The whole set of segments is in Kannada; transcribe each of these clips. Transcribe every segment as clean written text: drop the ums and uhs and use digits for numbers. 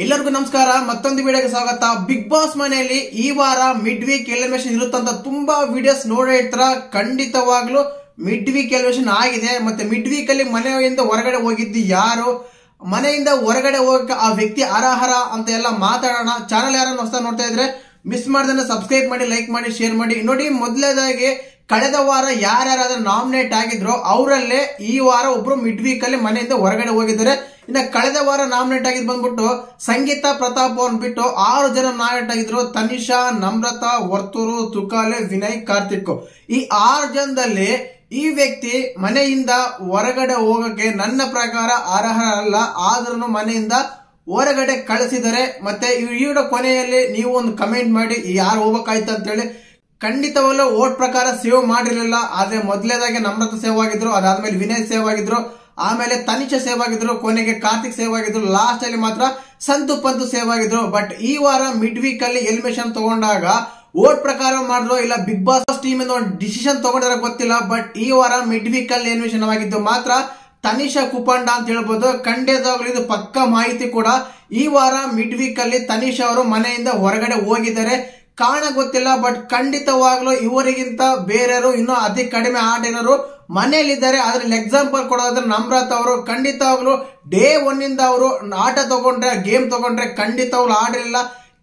ಎಲ್ಲರಿಗೂ ನಮಸ್ಕಾರ. ಮತ್ತೊಂದು ವಿಡಿಯೋಗೆ ಸ್ವಾಗತ. ಬಿಗ್ ಬಾಸ್ ಮನೆಯಲ್ಲಿ ಈ ವಾರ ಮಿಡ್ ವೀಕ್ ಎಲಿಮಿನೇಷನ್ ಇರುತ್ತಂತ ತುಂಬಾ ವಿಡಿಯೋಸ್ ನೋಡೇ ಇರ್ತಾರ. ಖಂಡಿತವಾಗ್ಲೂ ಮಿಡ್ ವೀಕ್ ಎಲಿಮಿನೇಷನ್ ಆಗಿದೆ. ಮತ್ತೆ ಮಿಡ್ ವೀಕ್ ಅಲ್ಲಿ ಮನೆಯಿಂದ ಹೊರಗಡೆ ಹೋಗಿದ್ದು ಯಾರು, ಮನೆಯಿಂದ ಹೊರಗಡೆ ಹೋಗಕ್ಕೆ ಆ ವ್ಯಕ್ತಿ ಅರ್ಹರ ಅಂತ ಎಲ್ಲ ಮಾತಾಡೋಣ. ಚಾನಲ್ ಯಾರನ್ನ ಹೊಸ ನೋಡ್ತಾ ಇದ್ರೆ ಮಿಸ್ ಮಾಡ್ದೆ ಸಬ್ಸ್ಕ್ರೈಬ್ ಮಾಡಿ, ಲೈಕ್ ಮಾಡಿ, ಶೇರ್ ಮಾಡಿ. ನೋಡಿ, ಮೊದಲನೇದಾಗಿ ಕಳೆದ ವಾರ ಯಾರ್ಯಾರಾದ್ರೂ ನಾಮಿನೇಟ್ ಆಗಿದ್ರು ಅವರಲ್ಲೇ ಈ ವಾರ ಒಬ್ರು ಮಿಡ್ ವೀಕ್ ಅಲ್ಲಿ ಮನೆಯಿಂದ ಹೊರಗಡೆ ಹೋಗಿದ್ದಾರೆ. ಇನ್ನ ಕಳೆದ ವಾರ ನಾಮಿನೇಟ್ ಆಗಿದ್ ಬಂದ್ಬಿಟ್ಟು ಸಂಗೀತ ಪ್ರತಾಪ್ ಅವ್ರನ್ನ ಬಿಟ್ಟು 6 ಜನ ನಾಮಿನೇಟ್ ಆಗಿದ್ರು. ತನಿಷಾ, ನಮ್ರತಾ, ವರ್ತೂರು, ತುಕಾಲೆ, ವಿನಯ್, ಕಾರ್ತಿಕ್. ಈ 6 ಜನದಲ್ಲಿ ಈ ವ್ಯಕ್ತಿ ಮನೆಯಿಂದ ಹೊರಗಡೆ ಹೋಗಕ್ಕೆ ನನ್ನ ಪ್ರಕಾರ ಅರ್ಹ ಅಲ್ಲ. ಆದ್ರೂ ಮನೆಯಿಂದ ಹೊರಗಡೆ ಕಳಿಸಿದರೆ. ಮತ್ತೆ ಈ ವಿಡಿಯೋ ಕೊನೆಯಲ್ಲಿ ನೀವು ಒಂದು ಕಮೆಂಟ್ ಮಾಡಿ ಯಾರು ಹೋಗ್ಬೇಕಾಯ್ತು ಅಂತ ಹೇಳಿ. ಖಂಡಿತವಲ್ಲೂ ಓಟ್ ಪ್ರಕಾರ ಸೇವ್ ಮಾಡಿರ್ಲಿಲ್ಲ. ಆದ್ರೆ ಮೊದಲೇದಾಗಿ ನಮ್ರತಾ ಸೇವ್ ಆಗಿದ್ರು, ಅದಾದ್ಮೇಲೆ ವಿನಯ್ ಸೇವ್ ಆಗಿದ್ರು, ಆಮೇಲೆ ತನಿಷಾ ಸೇವ್ ಆಗಿದ್ರು, ಕೊನೆಗೆ ಕಾರ್ತಿಕ್ ಸೇವ್ ಆಗಿದ್ರು, ಲಾಸ್ಟ್ ಅಲ್ಲಿ ಮಾತ್ರ ಸಂತು ಪಂತು ಸೇವ್ ಆಗಿದ್ರು. ಬಟ್ ಈ ವಾರ ಮಿಡ್ ವೀಕ್ ಅಲ್ಲಿ ಎಲಿಮಿನೇಷನ್ ತಗೊಂಡಾಗ ಓಟ್ ಪ್ರಕಾರ ಮಾಡಿದ್ರು ಇಲ್ಲ ಬಿಗ್ ಬಾಸ್ ಟೀಮ್ ಇಂದ ಒಂದು ಡಿಸಿಷನ್ ತಗೊಂಡಿರೋ ಗೊತ್ತಿಲ್ಲ. ಬಟ್ ಈ ವಾರ ಮಿಡ್ ವೀಕ್ ಅಲ್ಲಿ ಎಲಿಮಿನೇಷನ್ ಆಗಿದ್ದು ಮಾತ್ರ ತನಿಷಾ ಕುಪಂಡ ಅಂತ ಹೇಳ್ಬೋದು. ಖಂಡಿತವಾಗ್ಲೂ ಇದು ಪಕ್ಕ ಮಾಹಿತಿ ಕೂಡ. ಈ ವಾರ ಮಿಡ್ ವೀಕ್ ಅಲ್ಲಿ ತನಿಷಾ ಅವರು ಮನೆಯಿಂದ ಹೊರಗಡೆ ಹೋಗಿದ್ದಾರೆ. ಕಾರಣ ಗೊತ್ತಿಲ್ಲ. ಬಟ್ ಖಂಡಿತವಾಗ್ಲೂ ಇವರಿಗಿಂತ ಬೇರೆಯವರು ಇನ್ನೂ ಅತಿ ಕಡಿಮೆ ಆಟಗಾರರು ಮನೆಯಲ್ಲಿದ್ದಾರೆ. ಅದ್ರಲ್ಲಿ ಎಕ್ಸಾಂಪಲ್ ಕೊಡೋದ್ರೆ ನಮ್ರತಾ ಅವರು ಖಂಡಿತವಾಗ್ಲೂ ಡೇ 1 ಇಂದ ಅವರು ಆಟ ತಗೊಂಡ್ರೆ, ಗೇಮ್ ತಗೊಂಡ್ರೆ ಖಂಡಿತವಾಗ್ಲೂ ಆಡಲಿಲ್ಲ.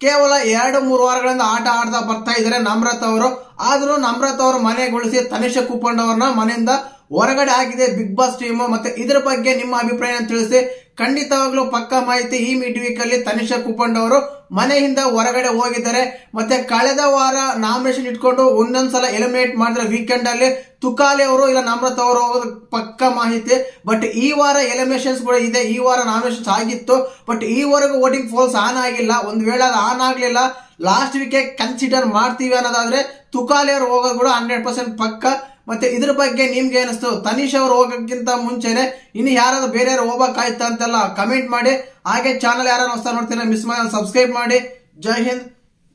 ಕೇವಲ 2-3 ವಾರಗಳಿಂದ ಆಟ ಆಡ್ತಾ ಬರ್ತಾ ಇದ್ದಾರೆ ನಮ್ರತಾ ಅವರು. ಆದ್ರೂ ನಮ್ರತಾ ಅವರು ಮನೆಗೊಳಿಸಿ ತನಿಷಾ ಕುಪಂಡ ಅವ್ರನ್ನ ಮನೆಯಿಂದ ಹೊರಗಡೆ ಆಗಿದೆ ಬಿಗ್ ಬಾಸ್ ಟೀಮ್. ಮತ್ತೆ ಇದ್ರ ಬಗ್ಗೆ ನಿಮ್ಮ ಅಭಿಪ್ರಾಯ ತಿಳಿಸಿ. ಖಂಡಿತವಾಗ್ಲೂ ಪಕ್ಕ ಮಾಹಿತಿ. ಈ ಮಿಡ್ ವೀಕ್ ಅಲ್ಲಿ ತನಿಷಾ ಕುಪಂಡ ಅವರು ಮನೆಯಿಂದ ಹೊರಗಡೆ ಹೋಗಿದ್ದಾರೆ. ಮತ್ತೆ ಕಳೆದ ವಾರ ನಾಮಿನೇಷನ್ ಇಟ್ಕೊಂಡು ಒಂದೊಂದ್ಸಲ ಎಲಿಮಿನೇಟ್ ಮಾಡಿದ್ರೆ ವೀಕೆಂಡ್ ಅಲ್ಲಿ ತುಕಾಲೆ ಅವರು ಇಲ್ಲ ನಮ್ರತಾ ಅವರು ಹೋಗೋದು ಪಕ್ಕ ಮಾಹಿತಿ. ಬಟ್ ಈ ವಾರ ಎಲಿಮಿನೇಷನ್ಸ್ ಕೂಡ ಇದೆ. ಈ ವಾರ ನಾಮಿನೇಷನ್ಸ್ ಆಗಿತ್ತು. ಬಟ್ ಈವರೆಗೂ ವೋಟಿಂಗ್ ಫಾಲ್ಸ್ ಆನ್ ಆಗಿಲ್ಲ. ಒಂದ್ ವೇಳೆ ಅದು ಆನ್ ಆಗ್ಲಿಲ್ಲ, ಲಾಸ್ಟ್ ವೀಕ್ ಕನ್ಸಿಡರ್ ಮಾಡ್ತೀವಿ ಅನ್ನೋದಾದ್ರೆ ತುಕಾಲೆ ಅವರು ಹೋಗೋದು ಕೂಡ 100% ಪಕ್ಕ. ಮತ್ತೆ ಇದ್ರ ಬಗ್ಗೆ ನಿಮ್ಗೆ ಏನಿಸ್ತು? ತನಿಷಾ ಅವರು ಹೋಗಕ್ಕಿಂತ ಮುಂಚೆನೆ ಇನ್ನು ಯಾರಾದ್ರೂ ಬೇರೆ ಹೋಗ್ಬೇಕಾಯ್ತಾ ಅಂತೆಲ್ಲ ಕಮೆಂಟ್ ಮಾಡಿ. ಹಾಗೆ ಚಾನಲ್ ಯಾರು ಹೊಸ ನೋಡ್ತೀರಾ ಮಿಸ್ ಮಾಡಿ ಸಬ್ಸ್ಕ್ರೈಬ್ ಮಾಡಿ. ಜೈ ಹಿಂದ್,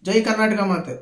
ಜೈ ಕರ್ನಾಟಕ ಮಾತೆ.